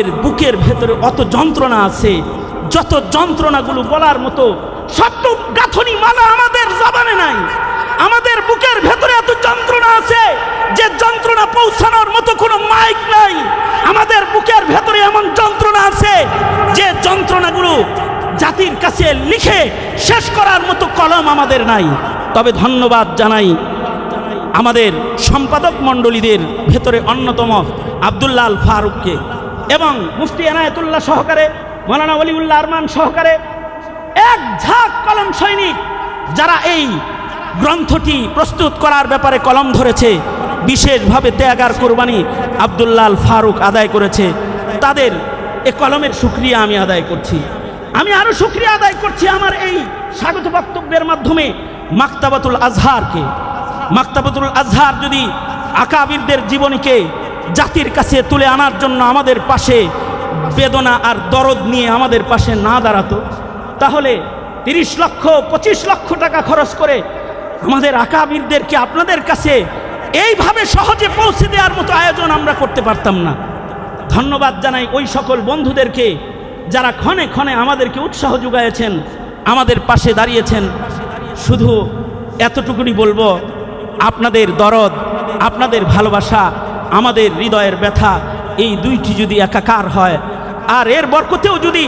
এর বুকের ভেতরে অত যন্ত্রণা আছে, যত যন্ত্রণাগুলো বলার মতো শব্দ গাঁথনি মালা আমাদের জবানে নাই। আমাদের বুকের ভেতরে এত যন্ত্রণা আছে যে যন্ত্রণা পৌঁছানোর মতো কোনো মাইক নাই। আমাদের বুকের ভেতরে এমন যন্ত্রণা আছে যে যন্ত্রণাগুলো জাতির কাছে লিখে শেষ করার মতো কলম আমাদের নাই। তবে ধন্যবাদ জানাই আমাদের সম্পাদক মণ্ডলীদের ভেতরে অন্যতম আব্দুল্লাহ আল ফারুককে এবং মুফতি এনায়েতুল্লাহ সহকারে, মৌলানা ওলিউল্লাহ আরমান সহকারে এক ঝাঁক কলম সৈনিক যারা এই গ্রন্থটি প্রস্তুত করার ব্যাপারে কলম ধরেছে, বিশেষভাবে ত্যাগ আর কোরবানি আব্দুল্লাহ আল ফারুক আদায় করেছে। তাদের এ কলমের শুকরিয়া আমি আদায় করছি। আমি আরও শুকরিয়া আদায় করছি আমার এই স্বাগত বক্তব্যের মাধ্যমে মাকতাবাতুল আজহারকে। মাকতাবাতুল আজহার যদি আকাবিরদের জীবনীকে জাতির কাছে তুলে আনার জন্য আমাদের পাশে বেদনা আর দরদ নিয়ে আমাদের পাশে না দাঁড়াতো, তাহলে 30 লক্ষ 25 লক্ষ টাকা খরচ করে আমাদের আকাবিরদেরকে আপনাদের কাছে এইভাবে সহজে পৌঁছে দেওয়ার মতো আয়োজন আমরা করতে পারতাম না। ধন্যবাদ জানাই ওই সকল বন্ধুদেরকে যারা ক্ষণে ক্ষণে আমাদেরকে উৎসাহ যোগাইছেন, আমাদের পাশে দাঁড়িয়েছেন। শুধু এতটুকুনি বলবো, আপনাদের দরদ, আপনাদের ভালোবাসা, আমাদের হৃদয়ের ব্যথা, এই দুইটি যদি একাকার হয় আর এর বরকতেও যদি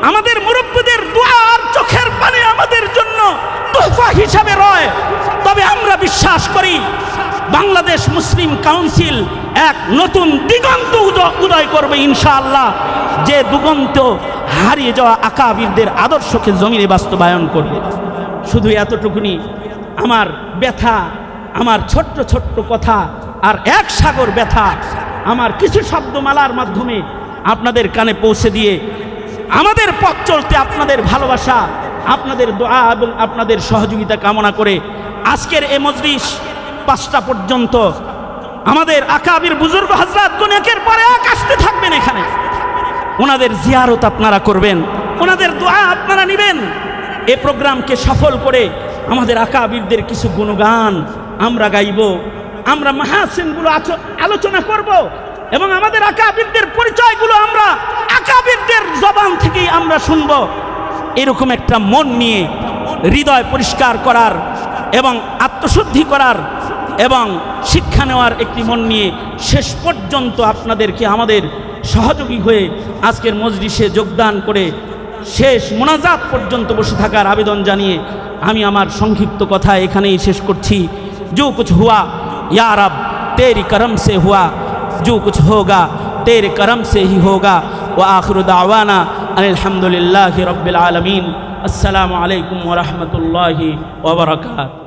আমাদের মুরব্বিদের দোয়া আর চোখের পানি আমাদের জন্য তোহফা হিসাবে রয়, তবে আমরা বিশ্বাস করি বাংলাদেশ মুসলিম কাউন্সিল এক নতুন দিগন্ত উদয় করবে ইনশাআল্লাহ, যে দিগন্ত হারিয়ে যাওয়া আকাবিরদের আদর্শকে জমিনে বাস্তবায়ন করবে। শুধু এতটুকুনি আমার ব্যথা, আমার ছোট্ট ছোট্ট কথা আর এক সাগর ব্যথা আমার কিছু শব্দমালার মাধ্যমে আপনাদের কানে পৌঁছে দিয়ে আমাদের পথ চলতে আপনাদের ভালোবাসা, আপনাদের দোয়া এবং আপনাদের সহযোগিতা কামনা করে আজকের এই মজলিস 5টা পর্যন্ত আমাদের আকাবির বুজুর্গ হযরত একের পরে এক আসতে থাকবেন। এখানে ওনাদের জিয়ারত আপনারা করবেন, ওনাদের দোয়া আপনারা নেবেন। এই প্রোগ্রামকে সফল করে আমাদের আকাবিরদের কিছু গুণগান আমরা গাইব, আমরা মাহাসিনগুলো আলোচনা করব এবং আমাদের আকাবিরদের পরিচয়গুলো আমরা আকাবিরদের জবান থেকেই আমরা শুনব। এরকম একটা মন নিয়ে হৃদয় পরিষ্কার করার এবং আত্মশুদ্ধি করার এবং শিক্ষা নেওয়ার একটি মন নিয়ে শেষ পর্যন্ত আপনাদেরকে আমাদের সহযোগী হয়ে আজকের মজলিসে যোগদান করে শেষ মোনাজাত পর্যন্ত বসে থাকার আবেদন জানিয়ে আমি আমার সংক্ষিপ্ত কথা এখানেই শেষ করছি। जो कुछ हुआ या रब तेरी करम से हुआ, जो कुछ होगा तेरे करम से ही होगा। व आखिर दावाना अल्हम्दुलिल्लाहि रब्बिल आलमीन। अस्सलामु अलैकुम व रहमतुल्लाहि व बरकातुहू।